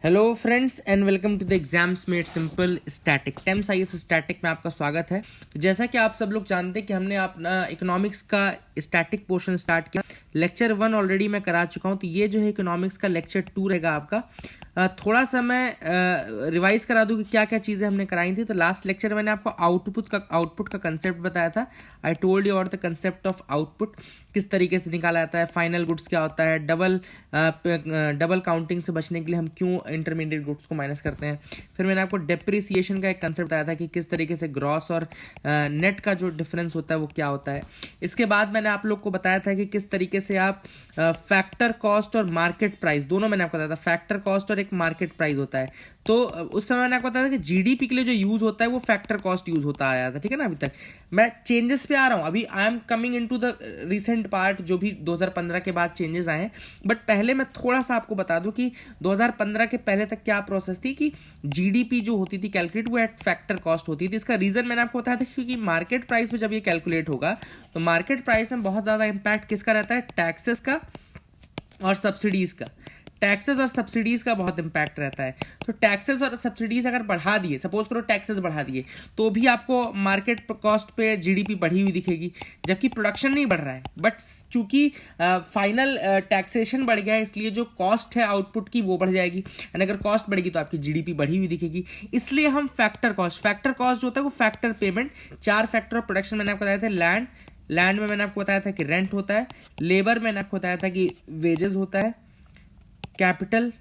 Hello friends and welcome to the exams made simple static टेम्स IAS static में आपका स्वागत है। जैसा कि आप सब लोग जानते हैं कि हमने अपना इकोनॉमिक्स का स्टैटिक पोर्शन स्टार्ट किया। लेक्चर 1 ऑलरेडी मैं करा चुका हूं, तो ये जो है इकोनॉमिक्स का लेक्चर 2 रहेगा आपका। थोड़ा सा मैं रिवाइज करा दूं कि क्या क्या चीज़ें हमने कराई थी। तो लास्ट लेक्चर में मैंने आपको आउटपुट का कंसेप्ट बताया था। I told you about the concept of output, किस तरीके से निकाला जाता है, फाइनल गुड्स क्या होता है, डबल काउंटिंग से बचने के लिए हम क्यों इंटरमीडिएट गुड्स को माइनस करते हैं। फिर मैंने आपको डेप्रिसिएशन का एक कंसेप्ट बताया था कि किस तरीके से ग्रॉस और नेट का जो डिफरेंस होता है वो क्या होता है। इसके बाद मैंने आप लोग को बताया था कि किस तरीके से आप फैक्टर कॉस्ट और मार्केट प्राइस दोनों मैंने आपको बताया था। फैक्टर कॉस्ट और एक मार्केट प्राइस होता है। तो उस समय मैंने आपको बताया था कि जीडीपी के लिए जो यूज होता है वो फैक्टर कॉस्ट यूज होता आया था, ठीक है ना। अभी तक मैं चेंजेस पे आ रहा हूँ, अभी I am coming into the recent part जो भी 2015 के बाद चेंजेस आए हैं। बट पहले मैं थोड़ा सा आपको बता दूं कि 2015 के पहले तक क्या प्रोसेस थी कि जीडीपी जो होती थी कैलकुलेट वो एट फैक्टर कॉस्ट होती थी। इसका रीजन मैंने आपको बताया था क्योंकि मार्केट प्राइस पे जब ये कैलकुलेट होगा तो मार्केट प्राइस में बहुत ज्यादा इंपैक्ट किसका रहता है, टैक्सेस का और सब्सिडीज का। टैक्सेस और सब्सिडीज का बहुत इंपैक्ट रहता है। तो टैक्सेस और सब्सिडीज अगर बढ़ा दिए, सपोज करो टैक्सेस बढ़ा दिए, तो भी आपको मार्केट कॉस्ट पे जीडीपी बढ़ी हुई दिखेगी, जबकि प्रोडक्शन नहीं बढ़ रहा है। बट चूंकि फाइनल टैक्सेशन बढ़ गया है, इसलिए जो कॉस्ट है आउटपुट की वो बढ़ जाएगी। एंड अगर कॉस्ट बढ़ेगी तो आपकी जीडीपी बढ़ी हुई दिखेगी। इसलिए हम फैक्टर कॉस्ट जो होता है वो factor payment, 4 factor of production मैंने आपको बताया था। लैंड में मैंने आपको बताया था कि रेंट होता है, लेबर मैंने आपको बताया था कि वेजेस होता है, कैपिटल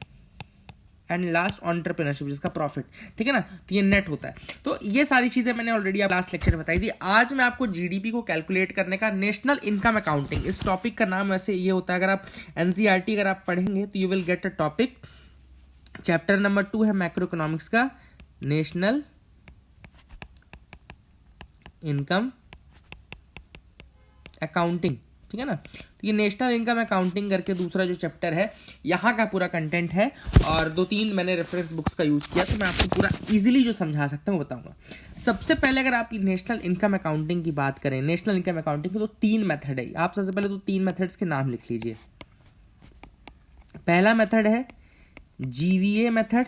एंड लास्ट एंटरप्रेन्योरशिप जिसका प्रॉफिट, ठीक है ना। तो ये नेट होता है। तो ये सारी चीजें मैंने ऑलरेडी लास्ट लेक्चर में बताई थी। आज मैं आपको जीडीपी को कैलकुलेट करने का नेशनल इनकम अकाउंटिंग, इस टॉपिक का नाम वैसे ये होता है। अगर आप एनसीईआरटी अगर आप पढ़ेंगे तो you will get a topic. Chapter number 2 है मैक्रो इकोनॉमिक्स का, नेशनल इनकम अकाउंटिंग, ठीक है ना। तो ये नेशनल इनकम अकाउंटिंग करके दूसरा जो चैप्टर है, यहाँ का पूरा कंटेंट है। और 2-3 मैंने रेफरेंस बुक्स का यूज किया, तो मैं आपको पूरा इजीली जो समझा सकता हूँ बताऊंगा। सबसे पहले अगर आप नेशनल इनकम अकाउंटिंग की बात करें, नेशनल इनकम अकाउंटिंग के तो 3 मेथड है। आप सबसे पहले तो 3 मेथड्स के नाम लिख लीजिए। पहला मेथड है जीवीए मेथड,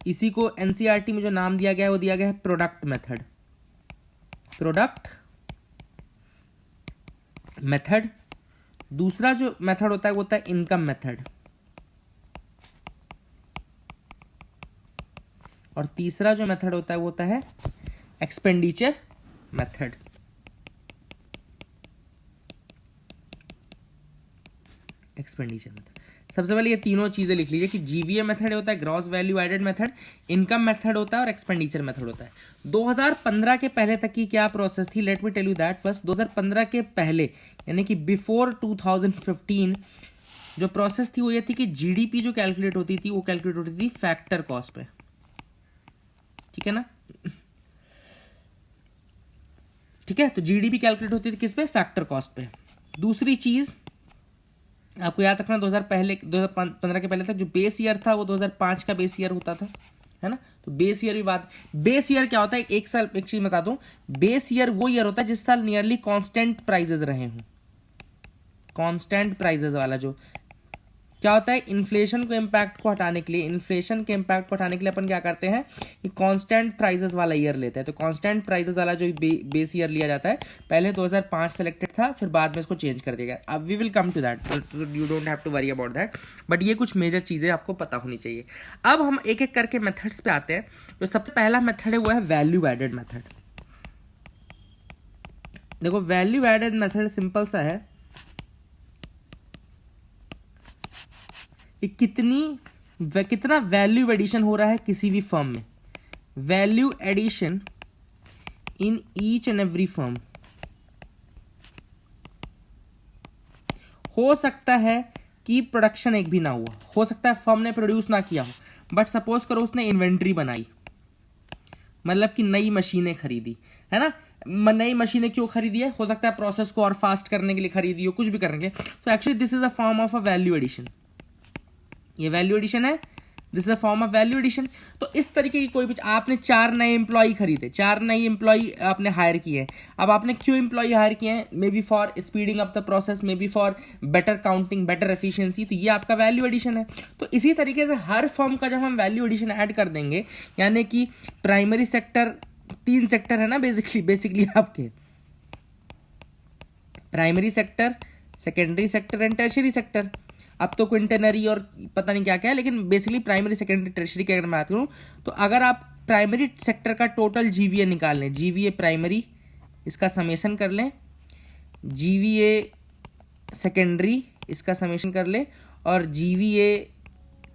इसी को एनसीईआरटी में जो नाम दिया गया है वो दिया गया है प्रोडक्ट मेथड। दूसरा जो मेथड होता है वो होता है इनकम मेथड, और तीसरा जो मेथड होता है वो होता है एक्सपेंडिचर मेथड। सबसे पहले ये तीनों चीजें लिख लीजिए कि जीवीए मेथड होता है gross value added method, income method होता है और एक्सपेंडिचर मेथड होता है। 2015 के पहले तक की क्या प्रोसेस थी, let me tell you that first. 2015 के पहले यानी कि बिफोर 2015 जो प्रोसेस थी वो ये थी कि जीडीपी जो कैलकुलेट होती थी वो कैलकुलेट होती थी फैक्टर कॉस्ट पे, ठीक है ना। ठीक है, तो जीडीपी कैलकुलेट होती थी किस पे, फैक्टर कॉस्ट पे। दूसरी चीज आपको याद रखना, 2015 के पहले तक जो बेस ईयर था वो 2005 का बेस ईयर होता था, है ना। तो बेस ईयर भी बात, बेस ईयर क्या होता है, एक साल एक चीज बता दूं, बेस ईयर वो ईयर होता है जिस साल नियरली कांस्टेंट प्राइजेस रहे हों। कांस्टेंट प्राइजेस वाला जो क्या होता है, इन्फ्लेशन के इम्पैक्ट को हटाने के लिए अपन क्या करते हैं कि कांस्टेंट प्राइजेस वाला ईयर लेते हैं। तो कांस्टेंट प्राइजेस वाला जो बेस ईयर लिया जाता है, पहले 2005 सेलेक्टेड था, फिर बाद में इसको चेंज कर दिया गया। अब we will come to that, you don't have to worry about that, but ये कुछ मेजर चीजें आपको पता होनी चाहिए। अब हम एक एक करके मेथड्स पे आते हैं। जो सबसे पहला मेथड है वो है वैल्यू एडेड मेथड। देखो वैल्यू एडेड मेथड सिंपल सा है, कितना वैल्यू एडिशन हो रहा है किसी भी फर्म में, value addition in each and every firm. हो सकता है कि प्रोडक्शन एक भी ना हुआ, हो सकता है फर्म ने प्रोड्यूस ना किया हो, बट सपोज करो उसने इन्वेंट्री बनाई, मतलब कि नई मशीनें खरीदी, है ना। नई मशीनें क्यों खरीदी है, हो सकता है प्रोसेस को और फास्ट करने के लिए खरीदी हो, कुछ भी करने के लिए। तो actually this is a form of a value addition. ये वैल्यू एडिशन है, this is a form of value addition. तो इस तरीके की कोई भी, आपने 4 नए एम्प्लॉय खरीदे, 4 नए एम्प्लॉय आपने हायर किए हैं। अब आपने क्यों एम्प्लॉय हायर किए हैं? May be for speeding up the process, may be for better counting, better efficiency, तो ये आपका वैल्यू एडिशन है। तो इसी तरीके से हर फर्म का जब हम वैल्यू एडिशन ऐड कर देंगे, यानी कि प्राइमरी सेक्टर, 3 सेक्टर है ना बेसिकली आपके, primary sector, secondary sector and tertiary sector. अब तो क्विंटनरी और पता नहीं क्या क्या है, लेकिन बेसिकली प्राइमरी सेकेंडरी टर्शियरी की अगर मैं बात करूँ, तो अगर आप प्राइमरी सेक्टर का टोटल जीवीए निकाल लें, जीवीए प्राइमरी इसका समेशन कर लें, जीवीए सेकेंडरी इसका समेशन कर लें, और जीवीए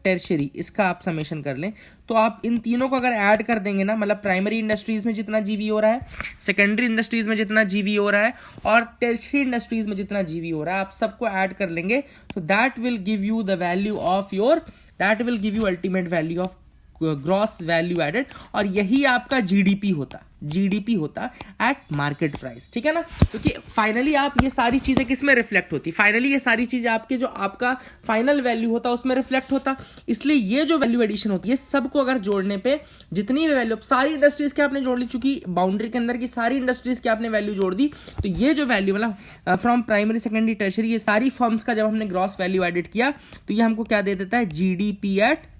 टर्शियरी इसका आप समेशन कर लें, तो आप इन तीनों को अगर ऐड कर देंगे ना, मतलब प्राइमरी इंडस्ट्रीज में जितना जीवी हो रहा है, सेकेंडरी इंडस्ट्रीज में जितना जीवी हो रहा है, और टर्शियरी इंडस्ट्रीज में जितना जीवी हो रहा है, आप सबको ऐड कर लेंगे, तो that will give you the value of your, that will give you ultimate value of gross value added, और यही आपका जीडीपी होता एट मार्केट प्राइस। ठीक है ना, क्योंकि फाइनली आप ये सारी चीजें किस में रिफ्लेक्ट होती, फाइनली ये सारी चीजें आपके जो आपका फाइनल वैल्यू होता है उसमें रिफ्लेक्ट होता। इसलिए ये जो वैल्यू एडिशन होती है, सबको अगर जोड़ने पे जितनी भी वैल्यू, सारी इंडस्ट्रीज के आपने जोड़ ली, चूंकि बाउंड्री के अंदर की सारी इंडस्ट्रीज की आपने वैल्यू जोड़ दी, तो ये जो वैल्यू मतलब फ्रॉम प्राइमरी सेकेंडरी टर्शियरी, ये सारी फर्म्स का जब हमने ग्रॉस वैल्यू एडिट किया, तो ये हमको क्या दे देता है? GDP at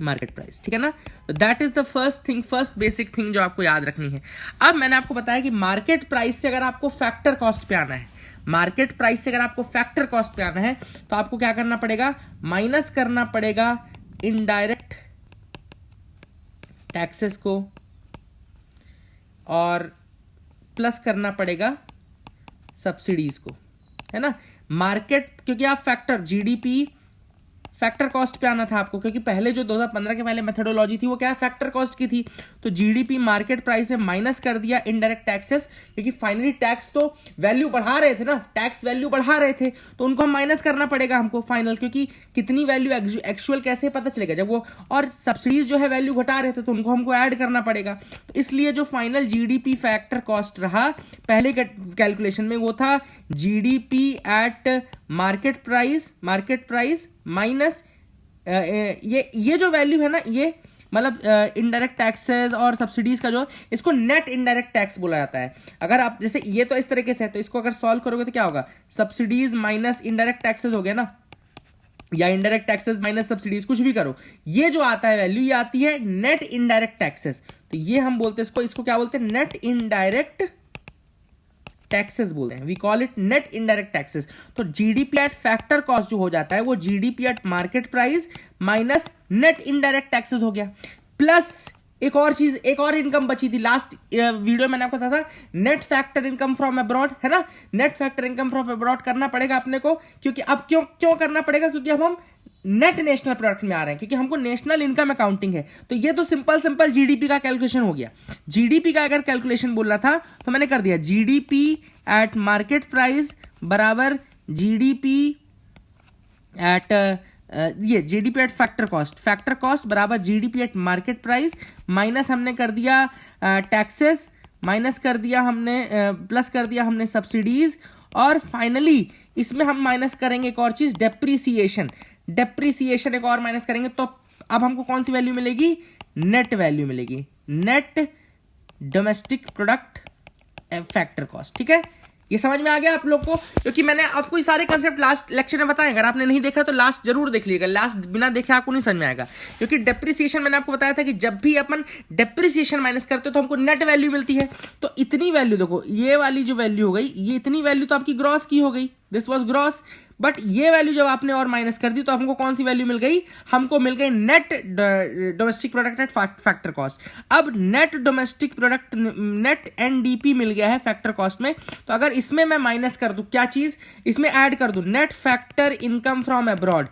market price. ठीक है ना, that is the first basic thing जो आपको याद रखनी है। अब मैंने आपको बताया कि मार्केट प्राइस से अगर आपको फैक्टर कॉस्ट पे आना है, मार्केट प्राइस से अगर आपको फैक्टर कॉस्ट पे आना है, तो आपको क्या करना पड़ेगा? माइनस करना पड़ेगा इनडायरेक्ट टैक्सेस को, और प्लस करना पड़ेगा सब्सिडीज को, है ना। मार्केट, क्योंकि आप फैक्टर जीडीपी फैक्टर कॉस्ट पे आना था आपको, क्योंकि पहले जो 2015 के पहले मेथोडोलॉजी थी वो क्या फैक्टर कॉस्ट की थी, तो जीडीपी मार्केट प्राइस में माइनस कर दिया इनडायरेक्ट टैक्सेस, क्योंकि फाइनली टैक्स तो वैल्यू बढ़ा रहे थे ना, टैक्स वैल्यू बढ़ा रहे थे, तो उनको हम माइनस करना पड़ेगा हमको फाइनल, क्योंकि कितनी वैल्यू एक्चुअल कैसे पता चलेगा जब वो, और सब्सिडीज जो है वैल्यू घटा रहे थे, तो उनको हमको ऐड करना पड़ेगा। तो इसलिए जो फाइनल जीडीपी फैक्टर कॉस्ट रहा पहले कैलकुलेशन में, वो था GDP at market price minus ये जो वैल्यू है ना, ये मतलब इनडायरेक्ट टैक्सेस और सब्सिडीज का जो, इसको नेट इनडायरेक्ट टैक्स बोला जाता है। अगर आप जैसे ये तो इस तरीके से है, तो इसको अगर सॉल्व करोगे तो क्या होगा? सब्सिडीज माइनस इनडायरेक्ट टैक्सेस हो गया ना, या इनडायरेक्ट टैक्सेस माइनस सब्सिडीज, कुछ भी करो, ये जो आता है वैल्यू, ये आती है नेट इनडायरेक्ट टैक्सेस। तो ये हम बोलते हैं इसको क्या बोलते हैं? नेट इनडायरेक्ट टैक्सेस बोलते हैं, we call it net indirect taxes. तो जीडीपी एट फैक्टर कॉस्ट जो हो जाता है, वो GDP at market price minus net indirect taxes हो गया, प्लस एक और चीज, एक और इनकम बची थी। लास्ट वीडियो मैंने आपको बताया था net factor income from abroad, है ना। Net factor income from abroad करना पड़ेगा अपने को, क्योंकि अब क्यों करना पड़ेगा? क्योंकि अब हम नेट नेशनल प्रोडक्ट में आ रहे हैं, क्योंकि हमको नेशनल इनकम अकाउंटिंग है। तो ये तो सिंपल जीडीपी का कैलकुलेशन हो गया। जीडीपी का अगर कैलकुलेशन बोल रहा था तो मैंने कर दिया, जीडीपी एट मार्केट प्राइस बराबर जीडीपी एट ये जीडीपी एट फैक्टर कॉस्ट बराबर GDP at market price, minus हमने कर दिया टैक्सेस, माइनस कर दिया हमने प्लस कर दिया हमने सब्सिडीज, और फाइनली इसमें हम माइनस करेंगे एक और चीज, डेप्रीसिएशन एक और माइनस करेंगे। तो अब हमको कौन सी वैल्यू मिलेगी? नेट वैल्यू मिलेगी, net domestic product factor cost. ठीक है, ये समझ में आ गया आप लोग को? क्योंकि मैंने आपको ये सारे कंसेप्ट लास्ट लेक्चर में बताए, अगर आपने नहीं देखा तो लास्ट जरूर देख लीजिएगा, लास्ट बिना देखे आपको नहीं समझ में आएगा। क्योंकि डेप्रिसिएशन मैंने आपको बताया था कि जब भी अपन डेप्रिसिएशन माइनस करते हो तो हमको नेट वैल्यू मिलती है। तो इतनी वैल्यू देखो, ये वाली जो वैल्यू हो गई, ये इतनी वैल्यू तो आपकी ग्रॉस की हो गई, दिस वॉज ग्रॉस, बट ये वैल्यू जब आपने और माइनस कर दी तो हमको कौन सी वैल्यू मिल गई? हमको मिल गई net domestic product at factor cost. अब net domestic product, net NDP मिल गया है फैक्टर कॉस्ट में, तो अगर इसमें मैं माइनस कर दूं, क्या चीज इसमें ऐड कर दूं? Net factor income from abroad,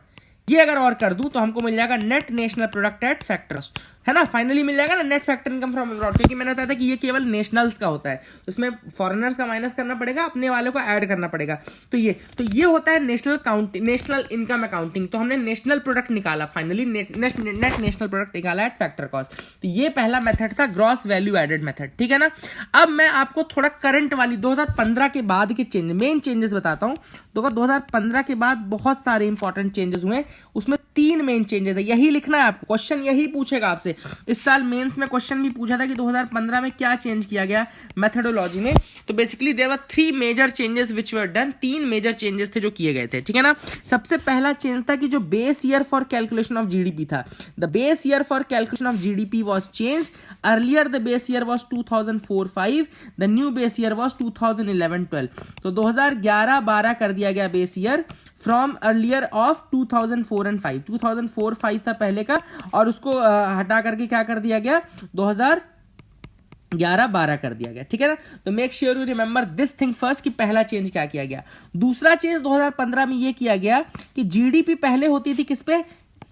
ये अगर और कर दूं तो हमको मिल जाएगा net national product at factor cost, है ना। फाइनली मिल जाएगा ना net factor income from abroad, क्योंकि मैंने बताया था कि ये केवल नेशनल्स का होता है, तो इसमें फॉरेनर्स का माइनस करना पड़ेगा, अपने वालों को ऐड करना पड़ेगा। तो ये होता है नेशनल इनकम अकाउंटिंग। तो हमने नेशनल प्रोडक्ट निकाला, फाइनली नेट नेशनल प्रोडक्ट निकाला एट फैक्टर कॉस्ट। तो ये पहला मेथड था ग्रॉस वैल्यू एडेड मेथड, ठीक है ना। अब मैं आपको थोड़ा करंट वाली 2015 के बाद के मेन चेंजेस बताता हूं। 2015 के बाद बहुत सारे इंपॉर्टेंट चेंजेस हुए, उसमें 3 मेन चेंजेस है, यही लिखना है आपको, क्वेश्चन यही पूछेगा आपसे। इस साल मेंस में क्वेश्चन भी पूछा था कि 2015 में क्या चेंज किया गया मेथोडोलॉजी में। तो basically there were 3 major changes which were done, 3 major changes थे जो किए गए थे, ठीक है ना। सबसे पहला चेंज था कि जो base year for calculation of GDP था, the base year for calculation of GDP was change. Earlier the base year was 2004-05, the new base year was 2011-12। तो 2011-12 कर दिया गया base year from earlier of 2004 and 5। 2004-5 था पहले का, और उसको हटा करके क्या कर दिया गया, 2011-12 कर दिया गया, ठीक है ना। तो make sure you remember this thing first कि पहला चेंज क्या किया गया। दूसरा चेंज 2015 में ये किया गया कि जीडीपी पहले होती थी किस पे,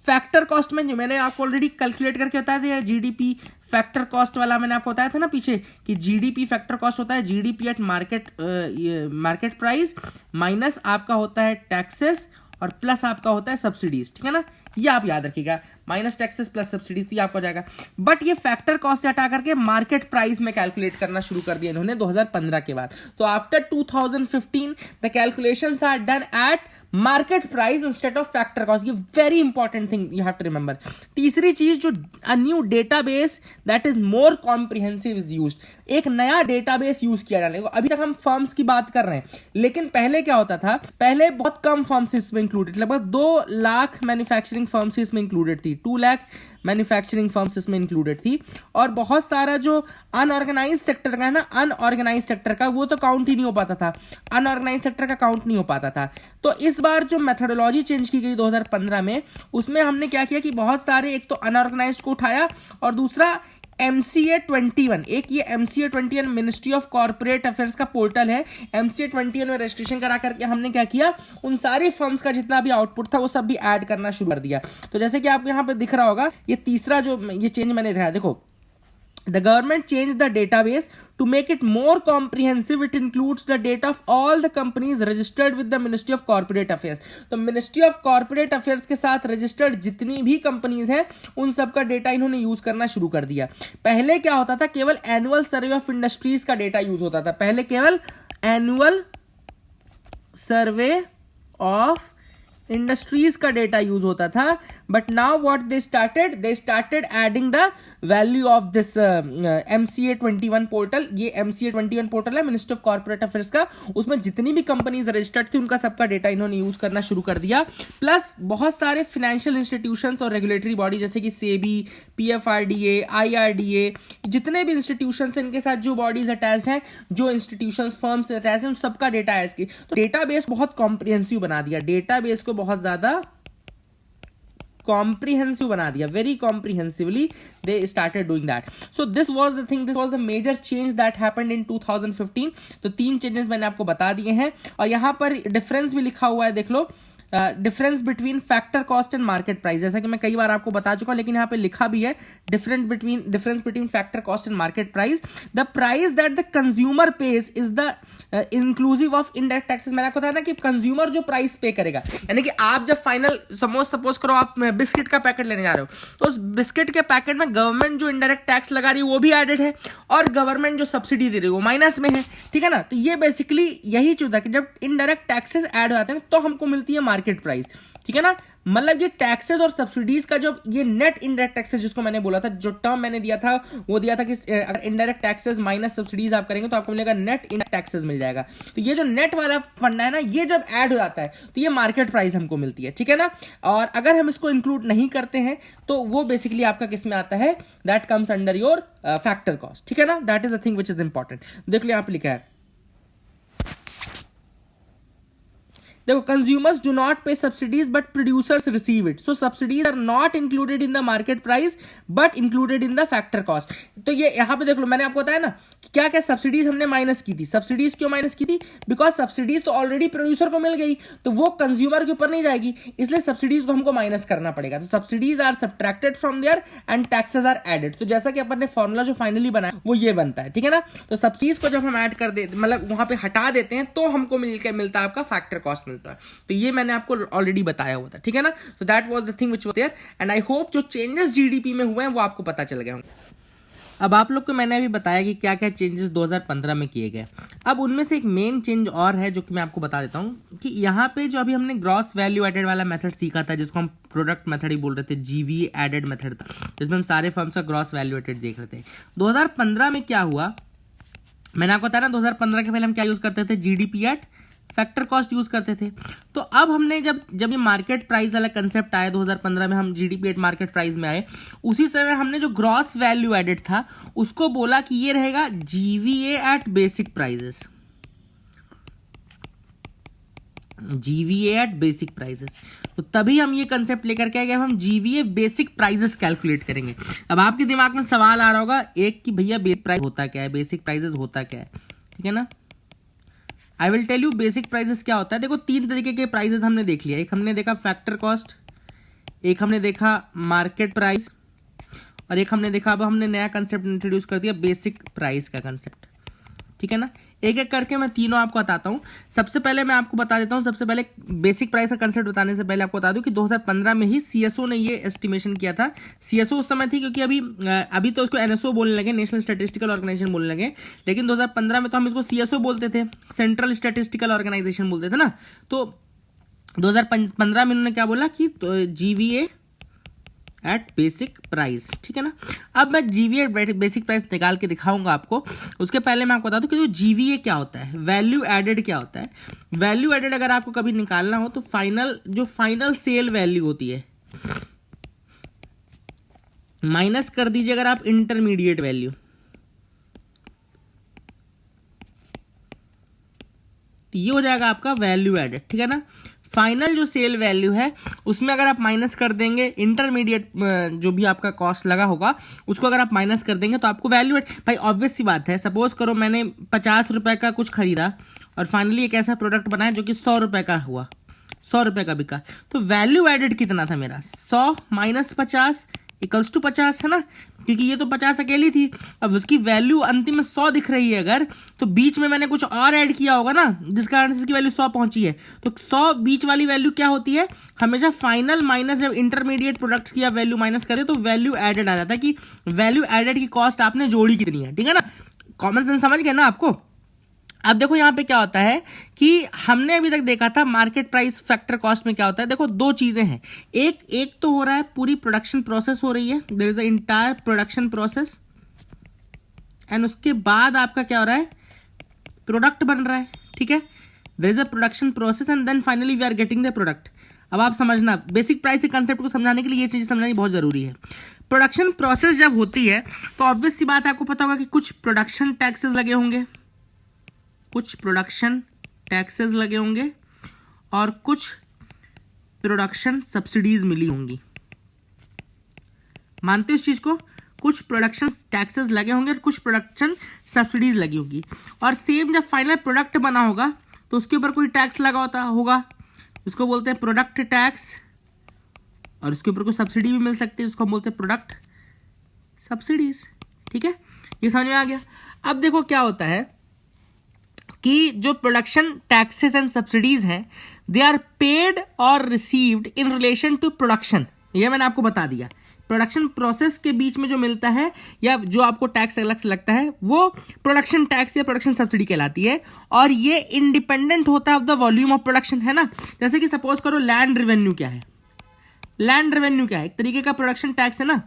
फैक्टर कॉस्ट में, जो मैंने आपको ऑलरेडी कैलकुलेट करके बताया था, जीडीपी फैक्टर कॉस्ट वाला मैंने आपको बताया था ना पीछे, कि जीडीपी फैक्टर कॉस्ट होता है GDP at market price minus आपका होता है टैक्सेस और प्लस आपका होता है सब्सिडीज, ठीक है ना। ये आप याद रखिएगा, माइनस टैक्सेस प्लस सब्सिडीज तो आपका हो जाएगा। बट ये फैक्टर कॉस्ट से हटा करके मार्केट प्राइस में कैलकुलेट करना शुरू कर दिया इन्होंने 2015 के बाद। तो after 2015 the calculations are done at market price instead of factor cost. ये very important thing you have to remember. तीसरी चीज, जो a new database that is more comprehensive is used, एक नया डेटाबेस यूज किया जाने को। अभी तक हम फर्म्स की बात कर रहे हैं, लेकिन पहले क्या होता था, पहले बहुत कम फर्म्स इसमें इंक्लूडेड, लगभग 2 लाख मैन्युफैक्चरिंग फर्म्स इसमें इंक्लूडेड थी, 2 लाख मैन्युफैक्चरिंग फर्म्स इसमें इंक्लूडेड थी। और बहुत सारा जो अनऑर्गेनाइज सेक्टर का है ना, अनऑर्गेनाइज सेक्टर का वो तो काउंट ही नहीं हो पाता था, अनऑर्गेनाइज सेक्टर का काउंट नहीं हो पाता था। तो इस बार जो मेथोडोलॉजी चेंज की गई 2015 में, उसमें हमने क्या किया कि बहुत सारे, एक तो अनऑर्गेनाइज को उठाया, और दूसरा MCA 21, एक ये MCA 21 ministry of corporate affairs का पोर्टल है। MCA 21 में रजिस्ट्रेशन करा करके हमने क्या किया, उन सारे फर्म्स का जितना भी आउटपुट था वो सब भी ऐड करना शुरू कर दिया। तो जैसे कि आपको यहाँ पे दिख रहा होगा, ये तीसरा जो ये चेंज मैंने दिखाया, देखो, the government changed the database to make it more comprehensive. It includes the data of all the companies registered with the Ministry of Corporate Affairs. तो Ministry of Corporate Affairs के साथ रजिस्टर्ड जितनी भी companies हैं उन सब का data इन्होंने यूज करना शुरू कर दिया। पहले क्या होता था, केवल एनुअल सर्वे ऑफ इंडस्ट्रीज का डेटा यूज होता था, पहले केवल एनुअल सर्वे ऑफ इंडस्ट्रीज का डेटा यूज होता था। But now what they started adding the value of this MCA 21 portal. ये MCA 21 पोर्टल है मिनिस्ट्री ऑफ कॉर्पोरेट अफेयर्स का, उसमें जितनी भी कंपनीज रजिस्टर्ड थी उनका सबका डेटा इन्होंने यूज करना शुरू कर दिया। प्लस बहुत सारे फाइनेंशियल इंस्टीट्यूशंस और रेगुलेटरी बॉडी जैसे कि सेबी, PFRDA, IRDA, जितने भी इंस्टीट्यूशंस हैं इनके साथ जो बॉडीज अटैच्ड हैं, जो इंस्टीट्यूशंस फर्म्स अटैच्ड हैं, उन सबका डेटा है इसकी। तो डेटाबेस बहुत कॉम्प्रिहेंसिव बना दिया, डेटाबेस को बहुत ज्यादा comprehensive बना दिया, very comprehensively they started doing that. So this was the thing, this was the major change that happened in 2015. तो 3 चेंजेस मैंने आपको बता दिए हैं, और यहां पर डिफरेंस भी लिखा हुआ है, देख लो, difference between factor cost and market price, जैसा कि मैं कई बार आपको बता चुका हूं, लेकिन यहाँ पे लिखा भी है difference between factor cost and market price. The price that the consumer page is the inclusive of indirect taxes. मैंने आपको बताया ना कि कंज्यूमर जो प्राइस पे करेगा, यानी कि आप जब फाइनल सपोज करो आप बिस्किट का पैकेट लेने जा रहे हो, तो उस बिस्किट के पैकेट में गवर्नमेंट जो इनडायरेक्ट टैक्स लगा रही है वो भी एडेड है, और गवर्नमेंट जो सब्सिडी दे रही है वो माइनस में है, ठीक है ना। तो ये बेसिकली यही चीज है कि जब इनडायरेक्ट टैक्सेस ऐड हो जाते हैं तो हमको मिलती है मार्केट प्राइस, ठीक है ना। मतलब ये टैक्सेस और सब्सिडीज का जो ये नेट इनडायरेक्ट टैक्सेस जिसको मैंने बोला था, जो टर्म मैंने दिया था वो दिया था कि अगर इनडायरेक्ट टैक्सेस माइनस सब्सिडीज आप करेंगे तो आपको मिलेगा नेट इनडायरेक्ट टैक्सेस मिल जाएगा। तो ये जो नेट वाला फंडा है ना, ये जब ऐड हो जाता है तो ये मार्केट प्राइस हमको मिलती है, ठीक है ना। और अगर हम इसको इंक्लूड नहीं करते हैं तो वो बेसिकली आपका किस में आता है, that comes under your factor cost, ठीक है ना। That is the thing which is important. देख लो यहाँ पे लिखा है, देखो, consumers do not pay subsidies but producers receive it, so subsidies are not included in the market price but included in the factor cost. तो ये यहां पे देख लो, मैंने आपको बताया ना कि क्या क्या सब्सिडीज हमने माइनस की थी। सब्सिडीज क्यों माइनस की थी, बिकॉज सब्सिडीज तो ऑलरेडी प्रोड्यूसर को मिल गई, तो वो कंज्यूमर के ऊपर नहीं जाएगी, इसलिए सब्सिडीज को हमको माइनस करना पड़ेगा। तो subsidies are subtracted from there and taxes are added. तो जैसा कि अपन ने फॉर्मूला जो फाइनली बनाया वो ये बनता है, ठीक है ना। तो सब्सिडीज को जब हम ऐड कर दे, मतलब वहां पे हटा देते हैं, तो हमको मिलता है आपका फैक्टर कॉस्ट मिलता है। तो ये मैंने आपको ऑलरेडी बताया हुआ था, ठीक है ना। So that was the thing which was there, and I hope जो चेंजेस जीडीपी में हुए हैं वो आपको पता चल गए होंगे। अब आप लोग को मैंने अभी बताया कि क्या क्या चेंजेस 2015 में किए गए। अब उनमें से एक मेन चेंज और है जो कि मैं आपको बता देता हूँ कि यहाँ पे जो अभी हमने ग्रॉस वैल्यू एडेड वाला मेथड सीखा था, जिसको हम प्रोडक्ट मेथड ही बोल रहे थे, जीवीए एडेड मेथड था, जिसमें हम सारे फर्म्स का ग्रॉस वैल्यू एडेड देख रहे थे। 2015 में क्या हुआ, मैंने आपको बताया ना 2015 के पहले हम क्या यूज करते थे, GDP at factor cost use करते थे। तो अब हमने जब ये मार्केट प्राइस वाला कंसेप्ट आया 2015 में, हम जीडीपी एट मार्केट प्राइस में आए, उसी समय हमने जो ग्रॉस वैल्यू एडेड था उसको बोला कि ये रहेगा GVA eight basic prices, GVA eight basic prices. तो तभी हम ये कंसेप्ट लेकर के आए, हम जीवीए बेसिक प्राइसेस कैलकुलेट करेंगे। अब आपके दिमाग में सवाल आ रहा होगा एक कि भैया बेसिक प्राइस होता क्या है, बेसिक प्राइसेस होता क्या है, ठीक है ना। I will tell you basic prices क्या होता है। देखो 3 तरीके के प्राइसेस हमने देख लिया, एक हमने देखा फैक्टर कॉस्ट, एक हमने देखा मार्केट प्राइस, और एक हमने देखा, अब हमने नया कंसेप्ट इंट्रोड्यूस कर दिया बेसिक प्राइस का कंसेप्ट, ठीक है ना। एक एक करके मैं तीनों आपको बताता हूं। सबसे पहले मैं आपको बता देता हूं, सबसे पहले बेसिक प्राइस का कंसेप्ट बताने से पहले आपको बता दूं कि 2015 में ही सीएसओ ने ये एस्टिमेशन किया था। सीएसओ उस समय थी क्योंकि अभी तो उसको एनएसओ बोलने लगे, नेशनल स्टैटिस्टिकल ऑर्गेनाइजेशन बोलने लगे, लेकिन 2015 में तो हम इसको सीएसओ बोलते थे, सेंट्रल स्टैटिस्टिकल ऑर्गेनाइजेशन बोलते थे ना। तो 2015 में उन्होंने क्या बोला कि जीवीए एट बेसिक प्राइस, ठीक है ना। अब मैं जीवीए बेसिक प्राइस निकाल के दिखाऊंगा आपको। उसके पहले मैं आपको बता दूं कि जो जीवीए क्या होता है, वैल्यू एडेड क्या होता है। वैल्यू एडेड अगर आपको कभी निकालना हो तो फाइनल सेल वैल्यू होती है, माइनस कर दीजिए अगर आप इंटरमीडिएट वैल्यू, तो ये हो जाएगा आपका वैल्यू एडेड, ठीक है ना। फाइनल जो सेल वैल्यू है उसमें अगर आप माइनस कर देंगे इंटरमीडिएट जो भी आपका कॉस्ट लगा होगा उसको अगर आप माइनस कर देंगे तो आपको वैल्यू एड। भाई ऑब्वियस सी बात है, सपोज करो मैंने 50 रुपए का कुछ खरीदा और फाइनली एक ऐसा प्रोडक्ट बनाया जो कि 100 रुपए का हुआ, 100 रुपए का बिका, तो वैल्यू एडेड कितना था मेरा, 100 माइनस 50 इक्वल्स टू 50, है ना, क्योंकि ये तो 50 अकेली थी। अब उसकी वैल्यू अंतिम में 100 दिख रही है अगर, तो बीच में मैंने कुछ और ऐड किया होगा ना जिस कारण से इसकी वैल्यू 100 पहुंची है। तो 100 बीच वाली वैल्यू क्या होती है, हमेशा फाइनल माइनस जब इंटरमीडिएट प्रोडक्ट्स की वैल्यू माइनस करें तो वैल्यू एडेड आ जाता है कि वैल्यू एडेड की कॉस्ट आपने जोड़ी कितनी है, ठीक है ना। कॉमन सेंस समझ गए ना आपको। अब देखो यहां पे क्या होता है कि हमने अभी तक देखा था मार्केट प्राइस फैक्टर कॉस्ट में क्या होता है। देखो दो चीजें हैं, एक तो हो रहा है पूरी प्रोडक्शन प्रोसेस हो रही है, there is a entire production process, and उसके बाद आपका क्या हो रहा है, प्रोडक्ट बन रहा है, ठीक है। There is a production process and then finally we are getting the product. अब आप समझना, बेसिक प्राइस के कंसेप्ट को समझाने के लिए ये चीज समझना बहुत जरूरी है। प्रोडक्शन प्रोसेस जब होती है तो ऑब्वियस सी बात है, आपको पता होगा कि कुछ प्रोडक्शन टैक्सेस लगे होंगे, कुछ प्रोडक्शन टैक्सेस लगे होंगे और कुछ प्रोडक्शन सब्सिडीज मिली होंगी। मानते हो इस चीज को, कुछ प्रोडक्शन टैक्सेस लगे होंगे और कुछ प्रोडक्शन सब्सिडीज लगी होगी। और सेम जब फाइनल प्रोडक्ट बना होगा तो उसके ऊपर कोई टैक्स लगा होगा, उसको बोलते हैं प्रोडक्ट टैक्स, और उसके ऊपर कोई सब्सिडी भी मिल सकती है, उसको हम बोलते हैं प्रोडक्ट सब्सिडीज, ठीक है। ये समझ में आ गया। अब देखो क्या होता है कि जो प्रोडक्शन टैक्सेस एंड सब्सिडीज हैं दे आर पेड और received in relation to production. ये मैंने आपको बता दिया, प्रोडक्शन प्रोसेस के बीच में जो मिलता है या जो आपको टैक्स अलग से लगता है वो प्रोडक्शन टैक्स या प्रोडक्शन सब्सिडी कहलाती है, और ये इंडिपेंडेंट होता है of the volume of production, है ना। जैसे कि सपोज करो लैंड रेवेन्यू क्या है, लैंड रेवेन्यू क्या है, एक तरीके का प्रोडक्शन टैक्स है ना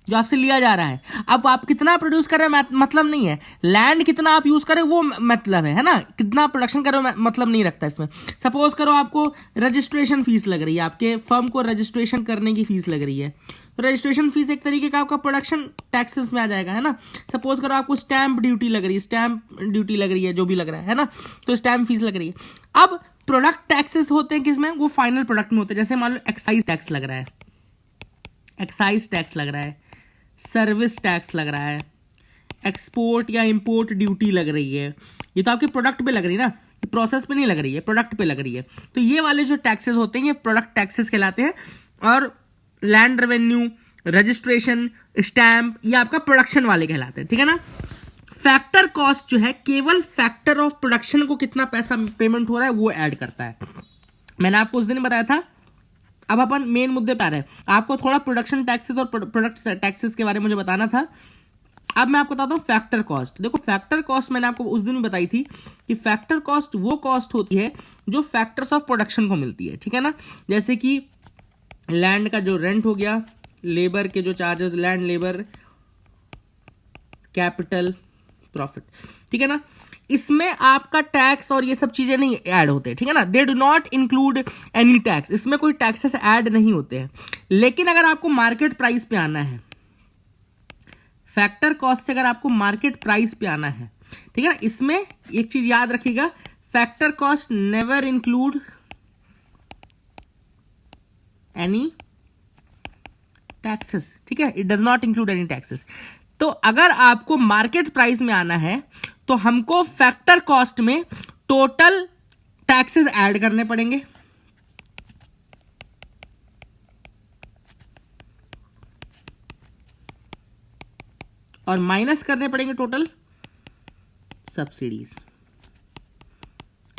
जो आपसे लिया जा रहा है। अब आप कितना प्रोड्यूस कर रहे हैं मतलब नहीं है, लैंड कितना आप यूज करें वो मतलब है ना, कितना प्रोडक्शन कर रहे हो मतलब नहीं रखता इसमें। सपोज करो आपको रजिस्ट्रेशन फीस लग रही है, आपके फर्म को रजिस्ट्रेशन करने की फीस लग रही है, तो रजिस्ट्रेशन फीस एक तरीके का आपका प्रोडक्शन टैक्सेस में आ जाएगा, है ना। सपोज करो आपको स्टैंप ड्यूटी लग रही है, स्टैंप ड्यूटी लग रही है, जो भी लग रहा है ना, तो स्टैंप फीस लग रही है। अब प्रोडक्ट टैक्सेस होते हैं किसमें, वो फाइनल प्रोडक्ट में होते हैं। जैसे मान लो एक्साइज टैक्स लग रहा है, एक्साइज टैक्स लग रहा है, सर्विस टैक्स लग रहा है, एक्सपोर्ट या इंपोर्ट ड्यूटी लग रही है, ये तो आपके प्रोडक्ट पे लग रही है ना, ये प्रोसेस पे नहीं लग रही है, प्रोडक्ट पे लग रही है। तो ये वाले जो टैक्सेस होते हैं ये प्रोडक्ट टैक्सेस कहलाते हैं। और लैंड रेवेन्यू, रजिस्ट्रेशन, स्टैंप, ये आपका प्रोडक्शन वाले कहलाते हैं, ठीक है ना। फैक्टर कॉस्ट जो है केवल फैक्टर ऑफ प्रोडक्शन को कितना पैसा पेमेंट हो रहा है वो ऐड करता है। मैंने आपको उस दिन बताया था। अब अपन मेन मुद्दे पे आ रहे हैं, आपको थोड़ा प्रोडक्शन टैक्सेस और प्रोडक्ट टैक्सेस के बारे में मुझे बताना था। अब मैं आपको बताता हूँ फैक्टर कॉस्ट। देखो फैक्टर कॉस्ट मैंने आपको उस दिन बताई थी कि फैक्टर कॉस्ट वो कॉस्ट होती है जो फैक्टर्स ऑफ प्रोडक्शन को मिलती है, ठीक है ना। जैसे कि लैंड का जो रेंट हो गया, लेबर के जो charges, land labour capital profit, ठीक है ना। इसमें आपका टैक्स और ये सब चीजें नहीं ऐड होते, ठीक है ना। They do not include any tax, इसमें कोई टैक्सेस ऐड नहीं होते हैं। लेकिन अगर आपको मार्केट प्राइस पे आना है, फैक्टर कॉस्ट से अगर आपको मार्केट प्राइस पे आना है, ठीक है ना, इसमें एक चीज याद रखिएगा, factor cost never include any taxes, ठीक है, it does not include any taxes. तो अगर आपको मार्केट प्राइस में आना है तो हमको फैक्टर कॉस्ट में टोटल टैक्सेस ऐड करने पड़ेंगे, और माइनस करने पड़ेंगे टोटल सब्सिडीज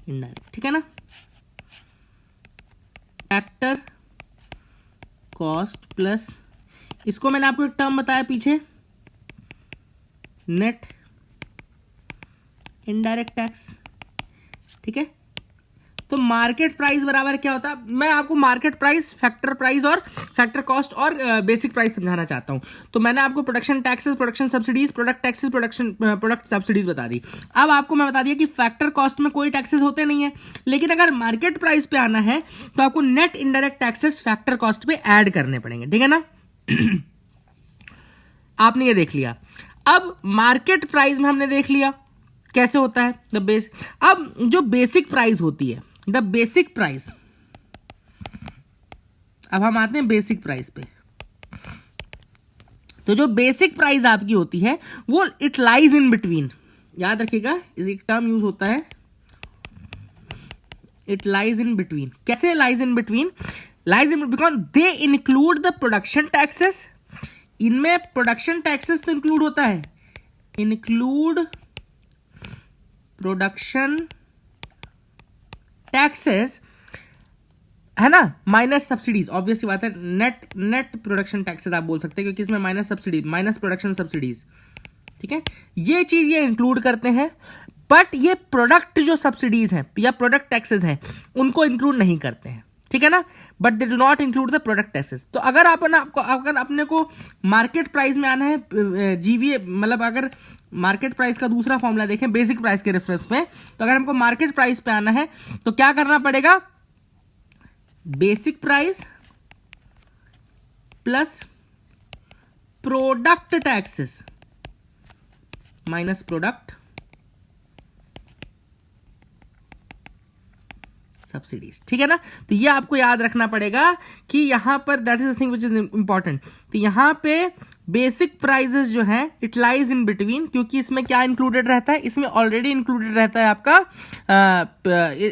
इनडायरेक्ट, ठीक है ना। फैक्टर कॉस्ट प्लस, इसको मैंने आपको एक टर्म बताया पीछे, नेट इनडायरेक्ट टैक्स, ठीक है। तो मार्केट प्राइस बराबर क्या होता है, मैं आपको मार्केट प्राइस, फैक्टर प्राइस और फैक्टर कॉस्ट और बेसिक प्राइस समझाना चाहता हूं। तो मैंने आपको production taxes, production subsidies, product taxes, product subsidies बता दी। अब आपको मैं बता दिया कि फैक्टर कॉस्ट में कोई टैक्सेस होते नहीं है, लेकिन अगर मार्केट प्राइस पे आना है तो आपको net indirect taxes factor cost पे ऐड करने पड़ेंगे, ठीक है ना। आपने ये देख लिया। अब मार्केट प्राइस में हमने देख लिया कैसे होता है द बेस। अब जो बेसिक प्राइस होती है, द बेसिक प्राइस, अब हम आते हैं बेसिक प्राइस पे। तो जो बेसिक प्राइस आपकी होती है वो इट लाइज इन बिटवीन, याद रखिएगा इस एक टर्म यूज होता है, इट लाइज इन बिटवीन। कैसे lies in between? Lies in because they include the production taxes, इनमें प्रोडक्शन टैक्सेस तो इंक्लूड होता है, इंक्लूड प्रोडक्शन टैक्सेस, है ना, माइनस सब्सिडीज। ऑब्वियस बात है, नेट प्रोडक्शन टैक्सेस आप बोल सकते हैं क्योंकि इसमें minus subsidies, minus production subsidies, ठीक है, ये चीज ये इंक्लूड करते हैं। बट ये प्रोडक्ट जो सब्सिडीज हैं या प्रोडक्ट टैक्सेस हैं उनको इंक्लूड नहीं करते हैं, ठीक है ना। But they do not include the product taxes. तो अगर अगर अपने को मार्केट प्राइस में आना है, जीवीए मतलब अगर मार्केट प्राइस का दूसरा फॉर्मूला देखें बेसिक प्राइस के रेफरेंस में, तो अगर हमको मार्केट प्राइस पे आना है तो क्या करना पड़ेगा, basic price plus product taxes minus product subsidies, ठीक है ना। तो ये आपको याद रखना पड़ेगा कि यहां पर that is the thing which is important. तो यहां पे बेसिक प्राइसेस जो है इट लाइज इन बिटवीन, क्योंकि इसमें क्या इंक्लूडेड रहता है, इसमें ऑलरेडी इंक्लूडेड रहता है आपका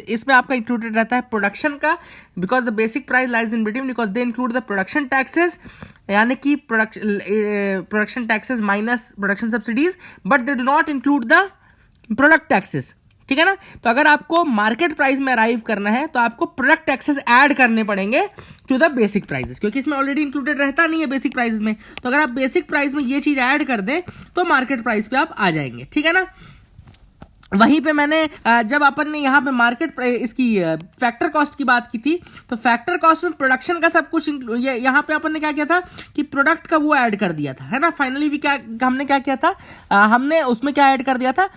इसमें आपका इंक्लूडेड रहता है प्रोडक्शन का, because the basic price lies in between because they include the production taxes, यानी कि production taxes minus production subsidies, but they do not include the product taxes, ठीक है ना। तो अगर आपको मार्केट प्राइस में अराइव करना है तो आपको प्रोडक्ट टैक्सेस ऐड करने पड़ेंगे टू द बेसिक प्राइसेस, क्योंकि इसमें ऑलरेडी इंक्लूडेड रहता नहीं है बेसिक प्राइस में। तो अगर आप बेसिक प्राइस में ये चीज ऐड कर दें तो मार्केट प्राइस पे आप आ जाएंगे, ठीक है ना। वहीं पे मैंने जब अपन ने यहाँ पे मार्केट इसकी फैक्टर कॉस्ट की बात की थी, तो फैक्टर कॉस्ट में प्रोडक्शन का सब कुछ यहाँ पे अपन ने क्या किया था कि प्रोडक्ट का वो ऐड कर दिया था, है ना। फाइनली भी क्या हमने क्या किया था, हमने उसमें क्या ऐड कर दिया था,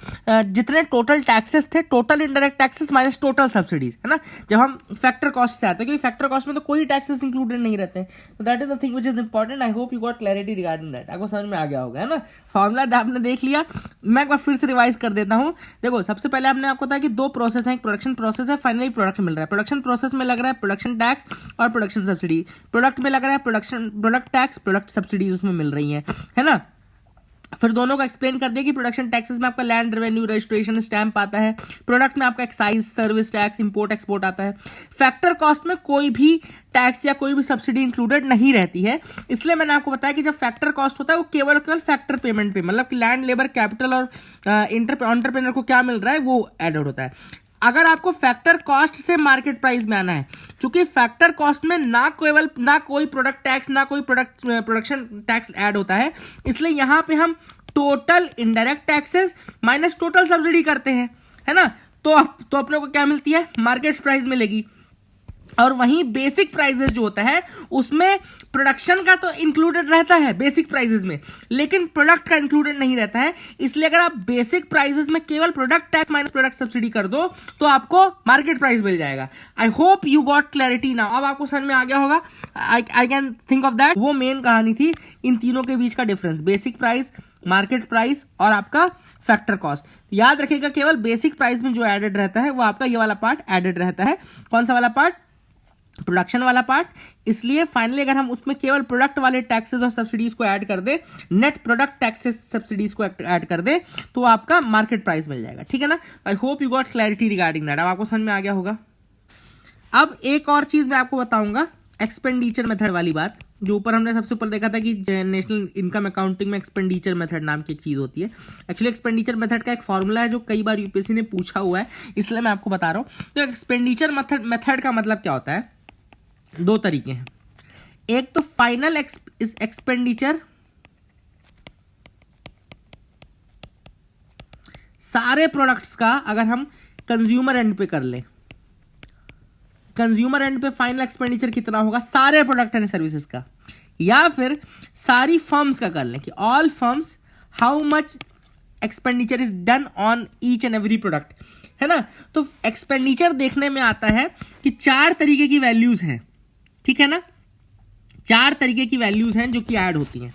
जितने टोटल टैक्सेस थे, total indirect taxes minus total subsidies, है ना। जब हम फैक्टर कॉस्ट से आते हैं, क्योंकि फैक्टर कॉस्ट में तो कोई टैक्सेस इंक्लूडेड नहीं रहते हैं, तो that is the thing which is important. I hope you got clarity regarding that, आपको समझ में आ गया होगा, है ना। फॉर्मूला आपने देख लिया, मैं एक बार फिर से रिवाइज कर देता हूँ। देखो सबसे पहले हमने आपको बताया कि दो प्रोसेस हैं, एक प्रोडक्शन प्रोसेस है, फाइनली प्रोडक्ट मिल रहा है। प्रोडक्शन प्रोसेस में लग रहा है प्रोडक्शन टैक्स और प्रोडक्शन सब्सिडी, प्रोडक्ट में लग रहा है प्रोडक्ट टैक्स, प्रोडक्ट सब्सिडीज उसमें मिल रही है ना। फिर दोनों को एक्सप्लेन कर दिया कि प्रोडक्शन टैक्सेस में आपका लैंड रेवेन्यू, रजिस्ट्रेशन, स्टैंप आता है, प्रोडक्ट में आपका excise, service tax, import export आता है। फैक्टर कॉस्ट में कोई भी टैक्स या कोई भी सब्सिडी इंक्लूडेड नहीं रहती है, इसलिए मैंने आपको बताया कि जब फैक्टर कॉस्ट होता है वो केवल फैक्टर पेमेंट पे, मतलब कि लैंड, लेबर, कैपिटल और एंटरप्रेन्योर को क्या मिल रहा है वो एडेड होता है। अगर आपको फैक्टर कॉस्ट से मार्केट प्राइस में आना है, चूंकि फैक्टर कॉस्ट में ना कोई प्रोडक्ट टैक्स ना कोई प्रोडक्शन टैक्स ऐड होता है, इसलिए यहां पे हम total indirect taxes minus total subsidy करते हैं, है ना, तो अपने को क्या मिलती है, मार्केट प्राइस मिलेगी। और वहीं बेसिक प्राइसेस जो होता है उसमें प्रोडक्शन का तो इंक्लूडेड रहता है बेसिक प्राइसेस में, लेकिन प्रोडक्ट का इंक्लूडेड नहीं रहता है। इसलिए अगर आप बेसिक प्राइसेस में केवल product tax minus product subsidy कर दो तो आपको मार्केट प्राइस मिल जाएगा। I hope you got clarity now. अब आपको समझ में आ गया होगा, I can think of that. वो मेन कहानी थी इन तीनों के बीच का difference, basic price, market price और आपका फैक्टर कॉस्ट। याद रखिएगा केवल बेसिक प्राइस में जो एडेड रहता है वो आपका ये वाला पार्ट एडेड रहता है। कौन सा वाला पार्ट, प्रोडक्शन वाला पार्ट। इसलिए फाइनली अगर हम उसमें केवल प्रोडक्ट वाले टैक्सेस और सब्सिडीज को ऐड कर दे, नेट प्रोडक्ट टैक्सेस सब्सिडीज को ऐड कर दे, तो आपका मार्केट प्राइस मिल जाएगा। ठीक है ना। I hope you got clarity regarding that. अब आपको समझ में आ गया होगा। अब एक और चीज मैं आपको बताऊंगा, एक्सपेंडिचर मेथड वाली बात, जो ऊपर हमने सबसे ऊपर देखा था कि नेशनल इनकम अकाउंटिंग में एक्सपेंडिचर मेथड नाम की एक चीज होती है। एक्चुअली एक्सपेंडिचर मेथड का एक फॉर्मूला है जो कई बार यूपीएससी ने पूछा हुआ है, इसलिए मैं आपको बता रहा हूं। तो एक्सपेंडिचर मेथड का मतलब क्या होता है, दो तरीके हैं। एक तो फाइनल एक्सपेंडिचर, सारे प्रोडक्ट्स का अगर हम कंज्यूमर एंड पे कर ले, कंज्यूमर एंड पे फाइनल एक्सपेंडिचर कितना होगा सारे प्रोडक्ट एंड सर्विसेज का, या फिर सारी फर्म्स का कर लें कि all firms how much expenditure is done on each and every product, है ना। तो एक्सपेंडिचर देखने में आता है कि चार तरीके की वैल्यूज हैं, ठीक है ना, चार तरीके की वैल्यूज हैं जो कि ऐड होती हैं।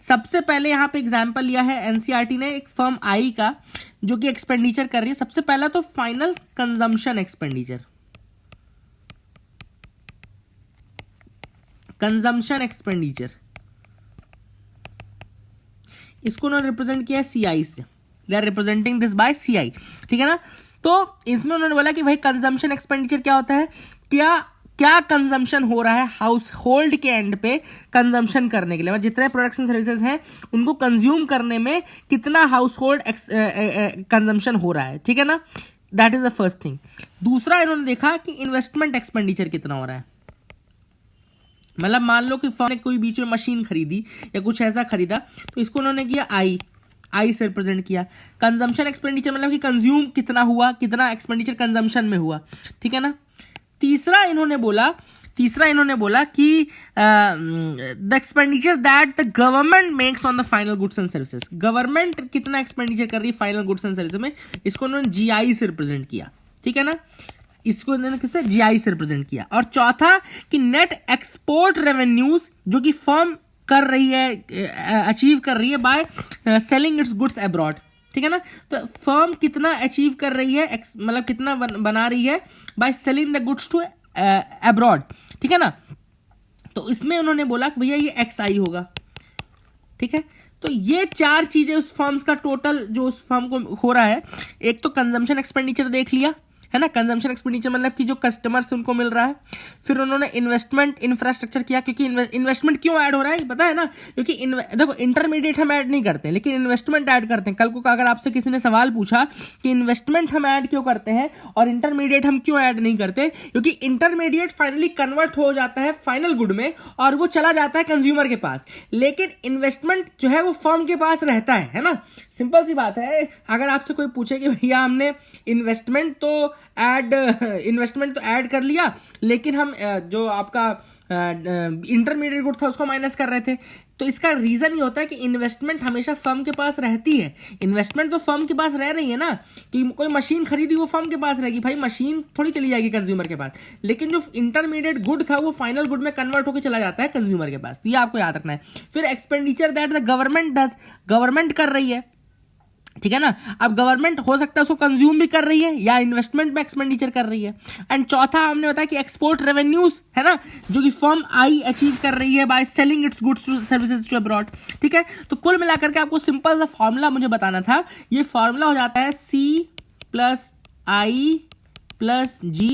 सबसे पहले यहां पे एग्जांपल लिया है एनसीईआरटी ने एक फर्म आई का जो कि एक्सपेंडिचर कर रही है। सबसे पहला तो final consumption expenditure, consumption expenditure, इसको उन्होंने रिप्रेजेंट किया है सीआई से, they are representing this by CI, ठीक है ना। तो इसमें उन्होंने बोला कि भाई कंजम्पशन एक्सपेंडिचर क्या होता है, क्या कंजम्पशन हो रहा है हाउस होल्ड के एंड पे कंजम्पशन करने के लिए, मतलब जितने प्रोडक्शन सर्विसेज हैं उनको कंज्यूम करने में कितना हाउस होल्ड कंजम्पशन हो रहा है, ठीक है ना। That is the first thing. दूसरा इन्होंने देखा कि इन्वेस्टमेंट एक्सपेंडिचर कितना हो रहा है, मतलब मान लो कि फर्म ने कोई बीच में मशीन खरीदी या कुछ ऐसा खरीदा, तो इसको उन्होंने किया आई से रिप्रेजेंट किया। कंजम्पशन एक्सपेंडिचर मतलब कि कंज्यूम कितना हुआ, कितना एक्सपेंडिचर कंजम्पशन में हुआ, ठीक है ना। तीसरा इन्होंने बोला कि the expenditure that the government makes on the final goods and services, government कितना एक्सपेंडिचर कर रही है फाइनल गुड्स एंड सर्विसेज में, इसको उन्होंने जीआई से रिप्रेजेंट किया, ठीक है ना। इसको इन्होंने किससे, जीआई से रिप्रेजेंट किया। और चौथा कि नेट एक्सपोर्ट रेवेन्यूज जो कि फर्म कर रही है, अचीव कर रही है by selling its goods abroad, ठीक है ना। तो फर्म कितना अचीव कर रही है, मतलब कितना बना रही है by selling the goods to abroad, ठीक है ना। तो इसमें उन्होंने बोला कि भैया ये एक्सआई होगा, ठीक है। तो ये चार चीजें उस फर्म्स का टोटल जो उस फर्म को हो रहा है, एक तो कंजम्पशन एक्सपेंडिचर देख लिया, है ना। कंजम्पशन एक्सपेंडिचर मतलब कि जो कस्टमर्स उनको मिल रहा है। फिर उन्होंने इन्वेस्टमेंट इंफ्रास्ट्रक्चर किया, क्योंकि इन्वेस्टमेंट क्यों ऐड हो रहा है पता है ना, क्योंकि देखो इंटरमीडिएट हम ऐड नहीं करते लेकिन इन्वेस्टमेंट ऐड करते हैं। कल को अगर आपसे किसी ने सवाल पूछा कि इन्वेस्टमेंट हम ऐड क्यों करते हैं और इंटरमीडिएट हम क्यों ऐड नहीं करते, क्योंकि इंटरमीडिएट फाइनली कन्वर्ट हो जाता है फाइनल गुड में और वो चला जाता है कंज्यूमर के पास, लेकिन इन्वेस्टमेंट जो है वो फर्म के पास रहता है ना। सिंपल सी बात है। अगर आपसे कोई पूछे कि भैया हमने इन्वेस्टमेंट तो ऐड कर लिया लेकिन हम जो आपका इंटरमीडिएट गुड था उसको माइनस कर रहे थे, तो इसका रीजन ये होता है कि इन्वेस्टमेंट हमेशा फर्म के पास रहती है। इन्वेस्टमेंट तो फर्म के पास रह रही है ना, कि कोई मशीन खरीदी वो फर्म के पास रहेगी, भाई मशीन थोड़ी चली जाएगी कंज्यूमर के पास, लेकिन जो इंटरमीडिएट गुड था वो फाइनल गुड में कन्वर्ट होकर चला जाता है कंज्यूमर के पास। ये आपको याद रखना है। फिर expenditure that the government does, government कर रही है, ठीक है ना। अब गवर्नमेंट हो सकता है उसको कंज्यूम भी कर रही है या इन्वेस्टमेंट में एक्सपेंडिचर कर रही है। एंड चौथा हमने बताया कि एक्सपोर्ट रेवेन्यूज, है ना, जो कि फर्म आई अचीव कर रही है by selling its goods to services to abroad, ठीक है। तो कुल मिलाकर के आपको सिंपल सा फॉर्मूला मुझे बताना था। ये फॉर्मूला हो जाता है C + I + G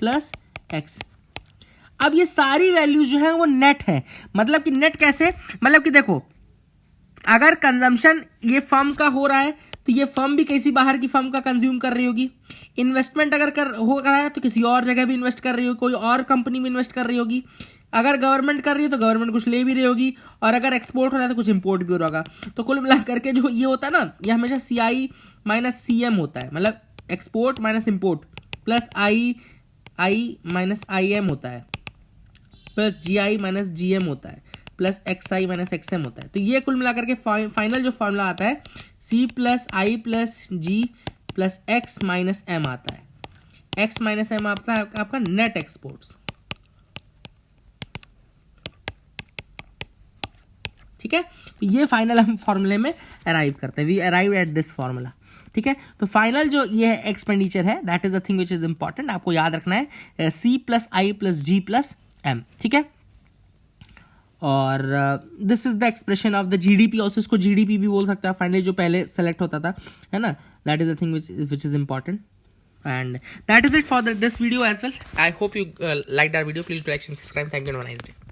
+ X। अब ये सारी वैल्यूज जो है वो नेट है, मतलब कि नेट कैसे, मतलब कि देखो अगर कंजम्पशन ये फर्म का हो रहा है तो ये फर्म भी किसी बाहर की फर्म का कंज्यूम कर रही होगी। इन्वेस्टमेंट अगर हो रहा है तो किसी और जगह भी इन्वेस्ट कर रही होगी, कोई और कंपनी में इन्वेस्ट कर रही होगी। अगर गवर्नमेंट कर रही है तो गवर्नमेंट कुछ ले भी रही होगी, और अगर एक्सपोर्ट हो रहा है तो कुछ इंपोर्ट भी हो रहा होगा। तो कुल मिला करके जो ये होता है ना, ये हमेशा CI माइनस CM होता है, मतलब export minus import plus I minus IM होता है, प्लस GI माइनस GM होता है, प्लस XI माइनस XM होता है। तो ये कुल मिलाकर के फाइनल जो फॉर्मूला आता है C plus I plus G plus X minus M आता है। X माइनस M आता है आपका नेट एक्सपोर्ट्स। ठीक है, तो ये फाइनल हम फॉर्मूले में अराइव करते हैं, we arrive at this formula. ठीक है, तो फाइनल जो ये एक्सपेंडिचर है that is the thing which is important, आपको याद रखना है C plus I plus G plus M। ठीक है, और this is the expression of the GDP, also इसको GDP भी बोल सकता है फाइनली, जो पहले सेलेक्ट होता था, है ना, that is the thing which is important. And that is it for this video as well. I hope you liked our video. Please do like and subscribe. Thank you and have a nice day.